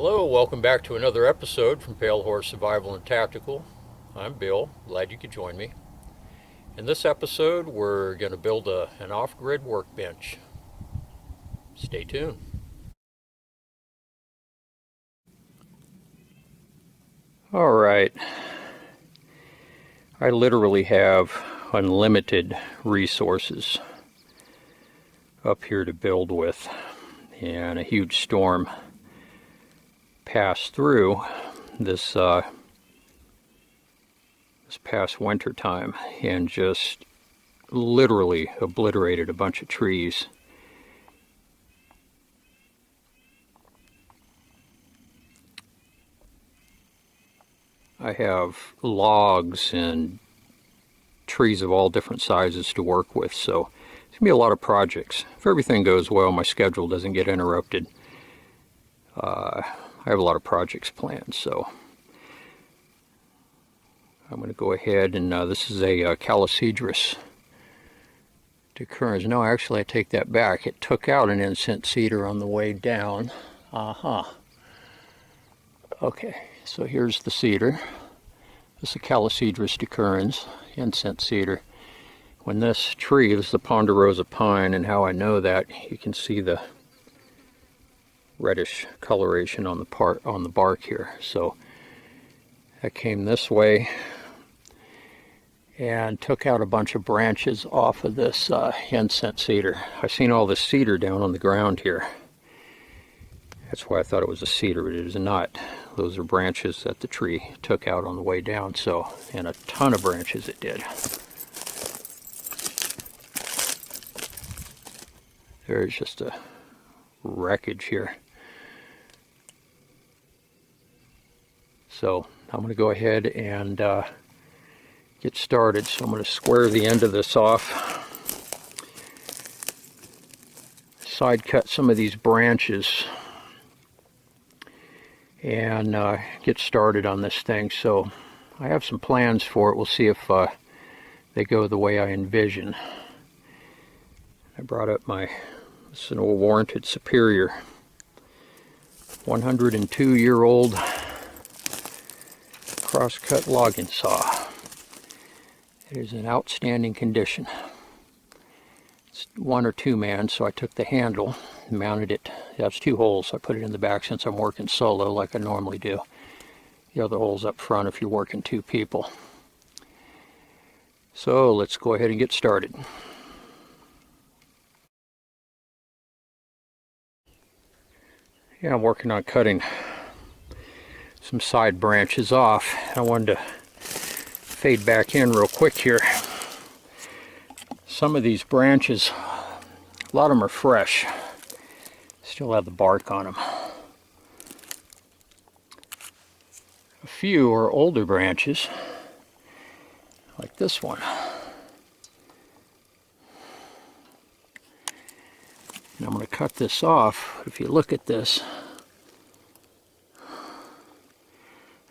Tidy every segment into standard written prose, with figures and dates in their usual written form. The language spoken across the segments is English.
Hello, welcome back to another episode from Pale Horse Survival and Tactical. I'm Bill, glad you could join me. In this episode, we're going to build an off-grid workbench. Stay tuned. All right, I literally have unlimited resources up here to build with, and a huge storm passed through this past winter time and just literally obliterated a bunch of trees. I have logs and trees of all different sizes to work with, so it's gonna be a lot of projects. If everything goes well, my schedule doesn't get interrupted, I have a lot of projects planned, so I'm going to go ahead and this is a Callicedrus decurrens. No, actually I take that back. It took out an incense cedar on the way down. Okay, so here's the cedar. This is a Callicedrus decurrens, incense cedar. When this tree, this is the ponderosa pine, and how I know that, you can see the reddish coloration on the bark here. So that came this way and took out a bunch of branches off of this incense cedar. I've seen all this cedar down on the ground here. That's why I thought it was a cedar, but it is not. Those are branches that the tree took out on the way down, so, and a ton of branches it did. There's just a wreckage here. So I'm going to go ahead and get started. So I'm going to square the end of this off, side cut some of these branches, and get started on this thing. So I have some plans for it. We'll see if they go the way I envision. I brought up this is an old warranted Superior 102-year-old cross-cut logging saw. It is in outstanding condition. It's 1 or 2 man, so I took the handle, mounted it. It has 2 holes, so I put it in the back since I'm working solo like I normally do. The other hole's up front if you're working 2 people. So let's go ahead and get started. Yeah, I'm working on cutting some side branches off. I wanted to fade back in real quick here. Some of these branches, a lot of them are fresh, still have the bark on them. A few are older branches, like this one. And I'm going to cut this off. If you look at this,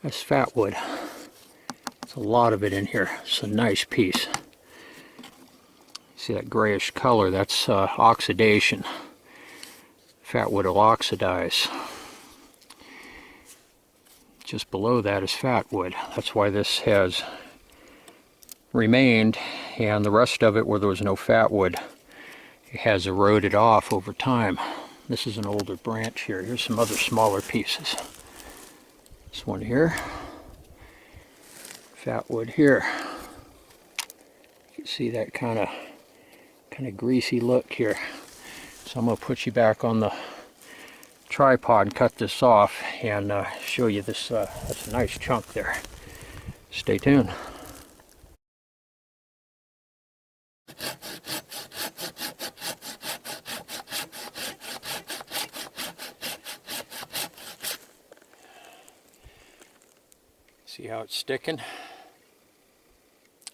that's fat wood. There's a lot of it in here. It's a nice piece. See that grayish color? That's oxidation. Fat wood will oxidize. Just below that is fat wood. That's why this has remained, and the rest of it, where there was no fat wood, it has eroded off over time. This is an older branch here. Here's some other smaller pieces. This one here, fat wood here. You can see that kind of greasy look here. So I'm going to put you back on the tripod and cut this off and show you this. That's a nice chunk there. Stay tuned. See how it's sticking?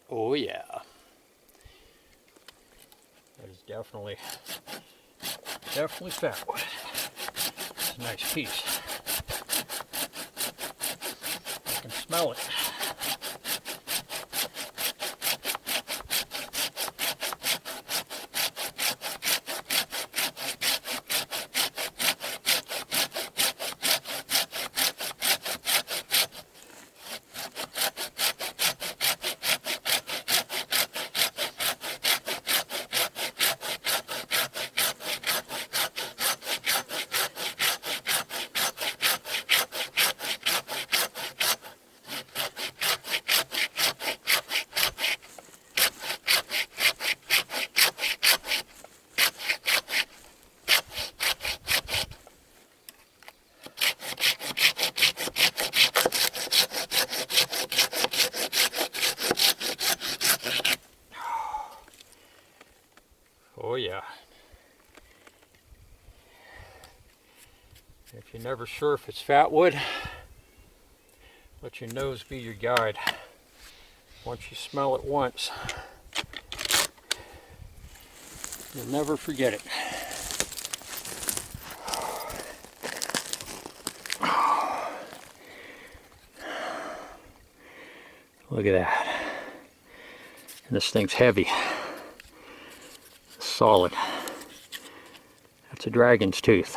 Oh yeah. That is definitely fat wood. It's a nice piece. I can smell it. You're never sure if it's fat wood. Let your nose be your guide. Once you smell it once, you'll never forget it. Look at that. And this thing's heavy. Solid. That's a dragon's tooth.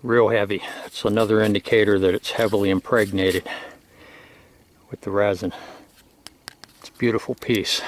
Real heavy. It's another indicator that it's heavily impregnated with the resin. It's a beautiful piece.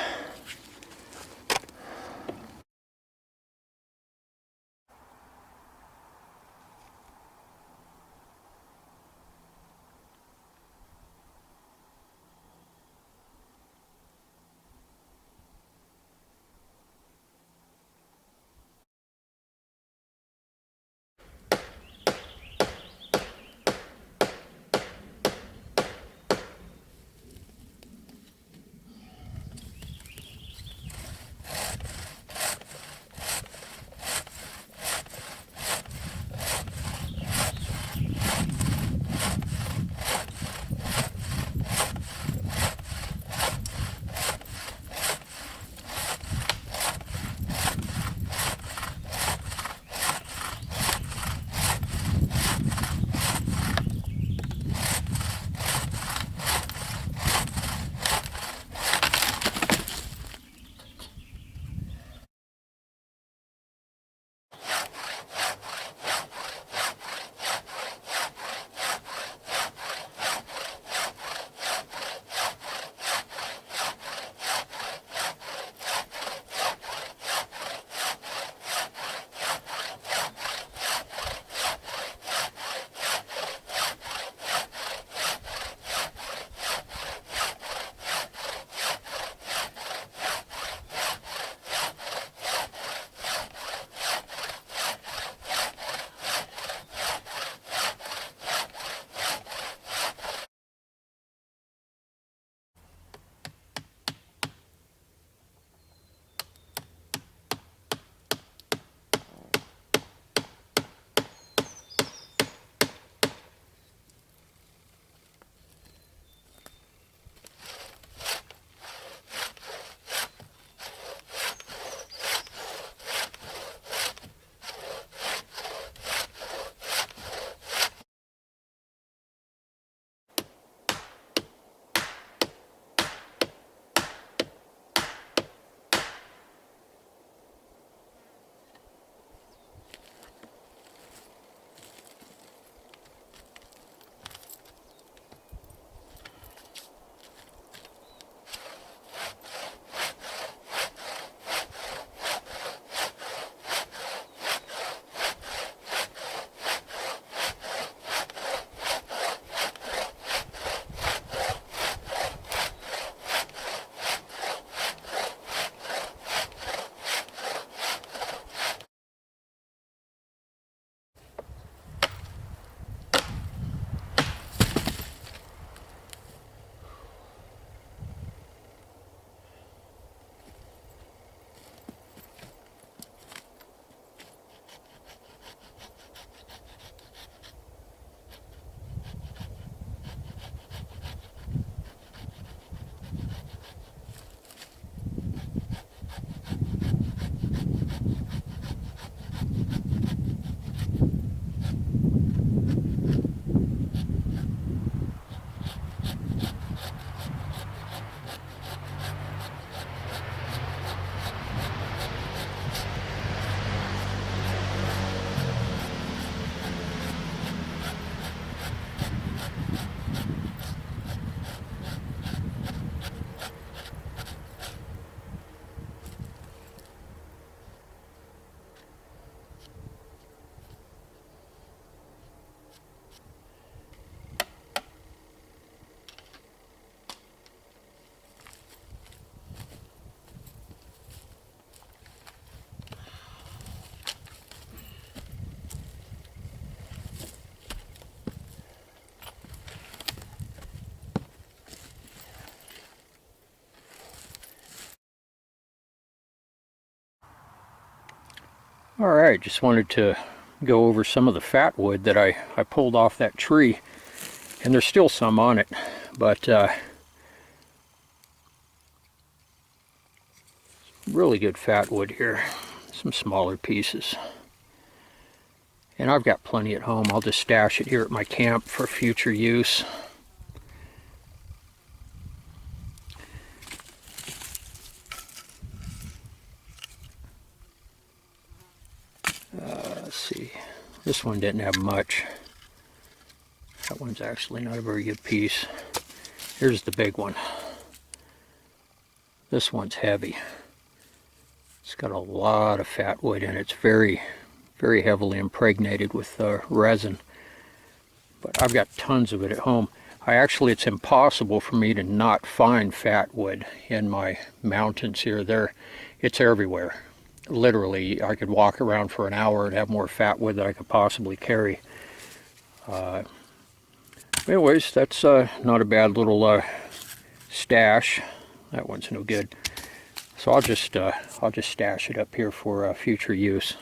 Alright, just wanted to go over some of the fat wood that I pulled off that tree. And there's still some on it, but really good fat wood here. Some smaller pieces. And I've got plenty at home. I'll just stash it here at my camp for future use. Let's see. This one didn't have much. That one's actually not a very good piece. Here's the big one. This one's heavy. It's got a lot of fat wood in it. It's very, very heavily impregnated with resin. But I've got tons of it at home. It's impossible for me to not find fat wood in my mountains here. It's everywhere. Literally, I could walk around for an hour and have more fat wood than I could possibly carry. Anyways, that's not a bad little stash. That one's no good. So I'll just stash it up here for future use.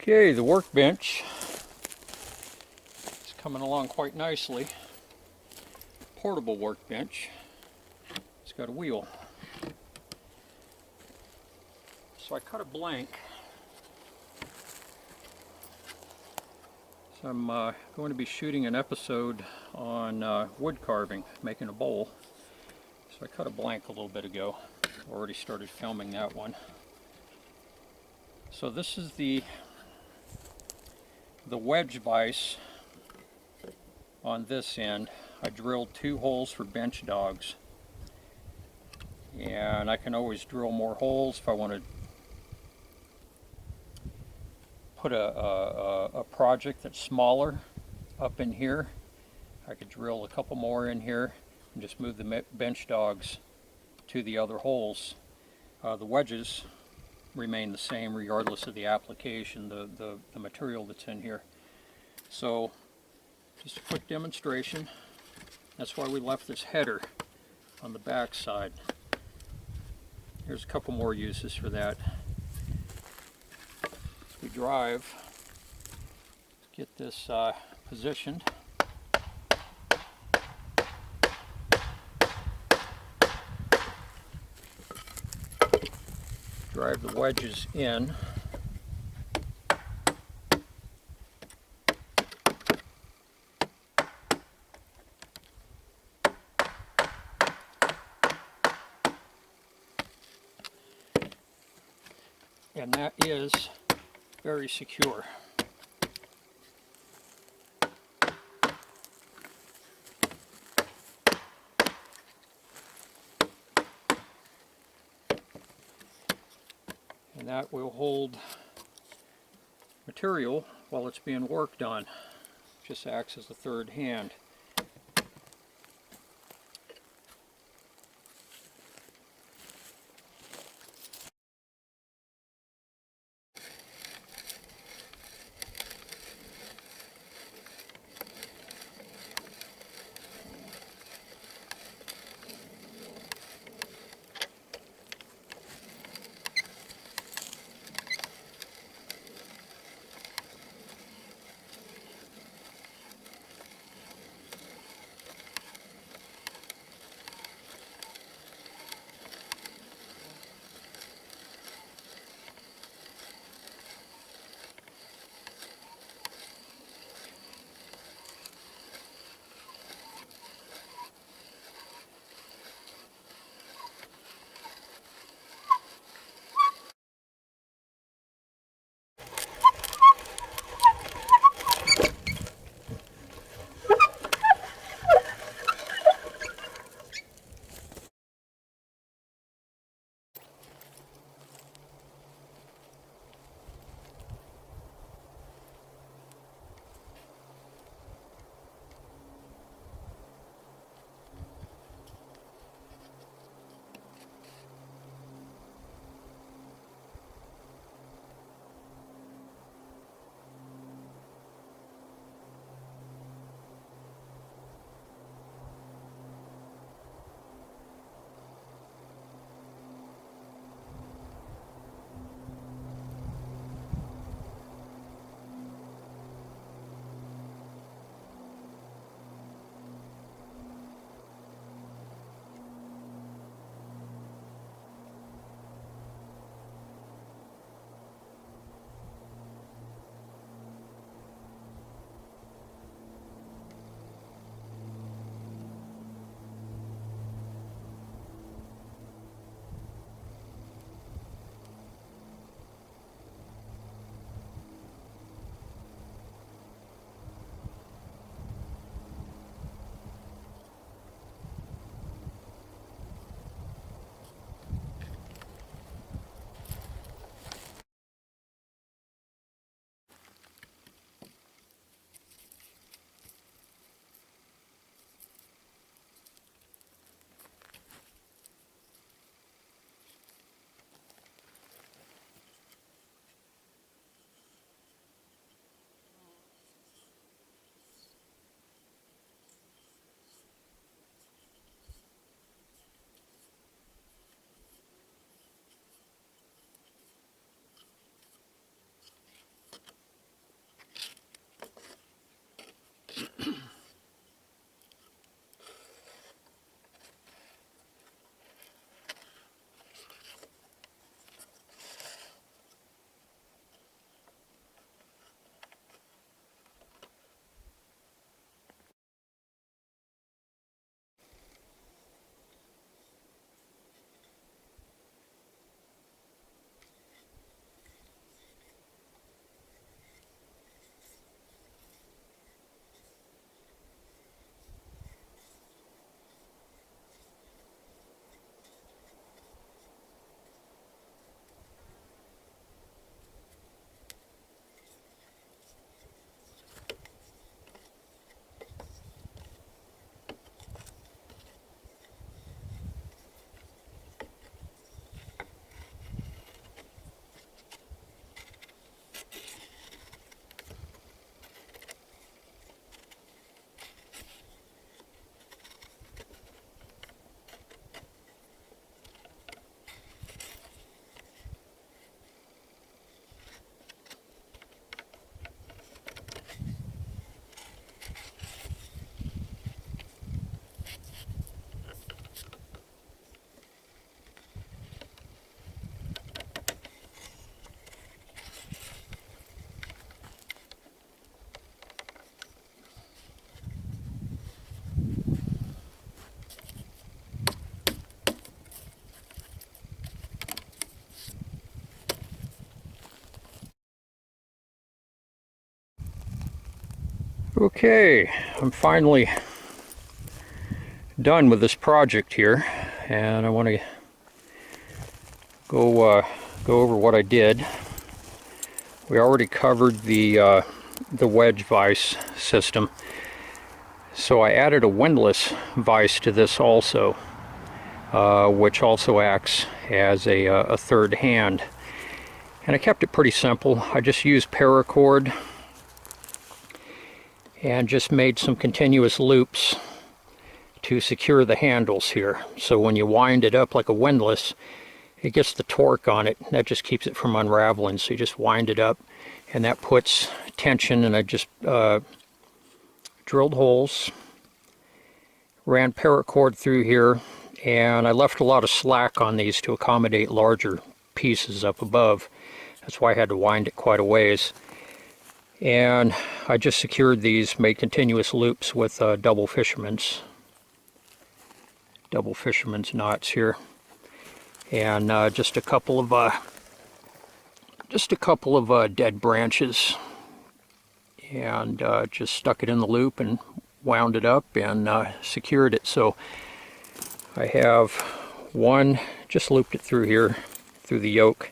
Okay, the workbench is coming along quite nicely. Portable workbench. It's got a wheel. So I cut a blank. So I'm going to be shooting an episode on wood carving, making a bowl. So I cut a blank a little bit ago. Already started filming that one. So this is the wedge vise on this end. I drilled 2 holes for bench dogs, and I can always drill more holes if I want to put a project that's smaller up in here. I could drill a couple more in here and just move the bench dogs to the other holes. The wedges remain the same regardless of the application, the material that's in here. So just a quick demonstration. That's why we left this header on the back side. Here's a couple more uses for that. As we drive, get this positioned. Drive the wedges in. And that is very secure. And that will hold material while it's being worked on. Just acts as a third hand. Okay, I'm finally done with this project here, and I want to go over what I did. We already covered the wedge vise system, so I added a windlass vise to this also, which also acts as a third hand. And I kept it pretty simple. I just used paracord and just made some continuous loops to secure the handles here. So when you wind it up like a windlass, it gets the torque on it. That just keeps it from unraveling. So you just wind it up, and that puts tension. And I just drilled holes, ran paracord through here, and I left a lot of slack on these to accommodate larger pieces up above. That's why I had to wind it quite a ways. And I just secured these, made continuous loops with double fisherman's knots here, and just a couple of dead branches, and just stuck it in the loop and wound it up and secured it. So I have one, just looped it through here, through the yoke,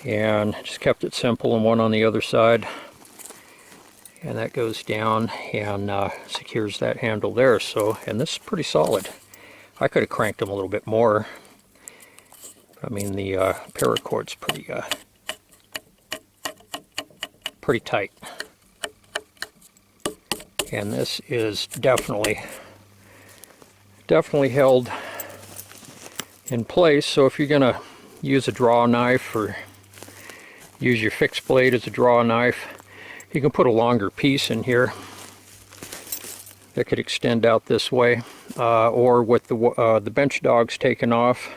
and just kept it simple, and one on the other side, and that goes down and secures that handle there. So, and this is pretty solid. I could have cranked them a little bit more. I mean, the paracord's pretty tight, and this is definitely held in place. So if you're gonna use a draw knife or use your fixed blade as a draw knife, you can put a longer piece in here that could extend out this way, or with the bench dogs taken off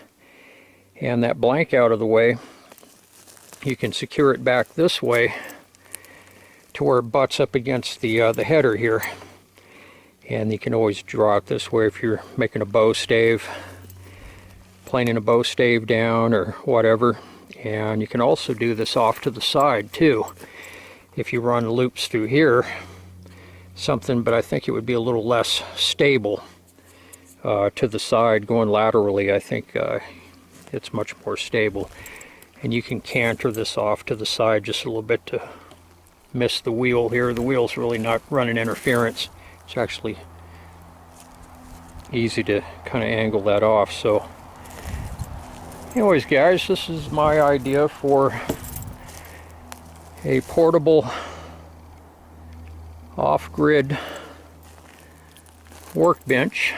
and that blank out of the way, you can secure it back this way to where it butts up against the header here, and you can always draw it this way if you're making a bow stave, planing a bow stave down or whatever. And you can also do this off to the side too, if you run loops through here, something, but I think it would be a little less stable to the side. Going laterally, I think it's much more stable, and you can canter this off to the side just a little bit to miss the wheel here. The wheel's really not running interference. It's actually easy to kind of angle that off. So anyways, guys, this is my idea for a portable off-grid workbench.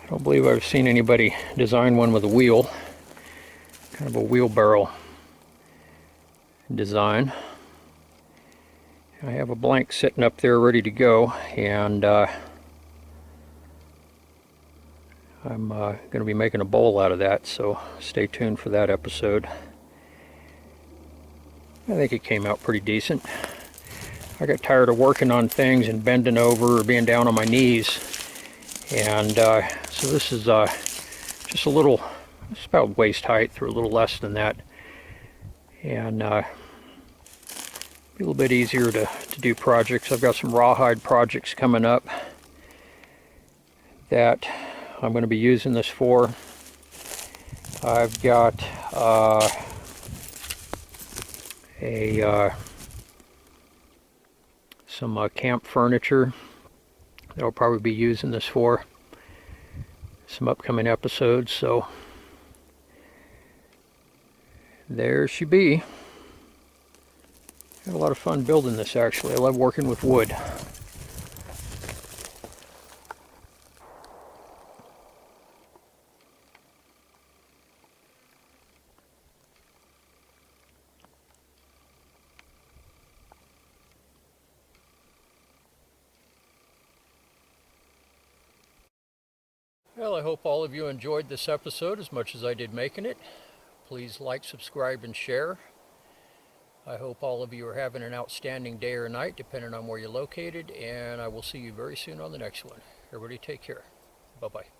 I don't believe I've seen anybody design one with a wheel, kind of a wheelbarrow design. I have a blank sitting up there ready to go, and I'm going to be making a bowl out of that, so stay tuned for that episode. I think it came out pretty decent. I got tired of working on things and bending over or being down on my knees, and so this is just a little, it's about waist height or a little less than that, and a little bit easier to do projects. I've got some rawhide projects coming up that I'm going to be using this for. I've got some camp furniture that I'll probably be using this for some upcoming episodes, so there she be. Had a lot of fun building this, actually. I love working with wood. Well, I hope all of you enjoyed this episode as much as I did making it. Please like, subscribe, and share. I hope all of you are having an outstanding day or night, depending on where you're located, and I will see you very soon on the next one. Everybody take care. Bye-bye.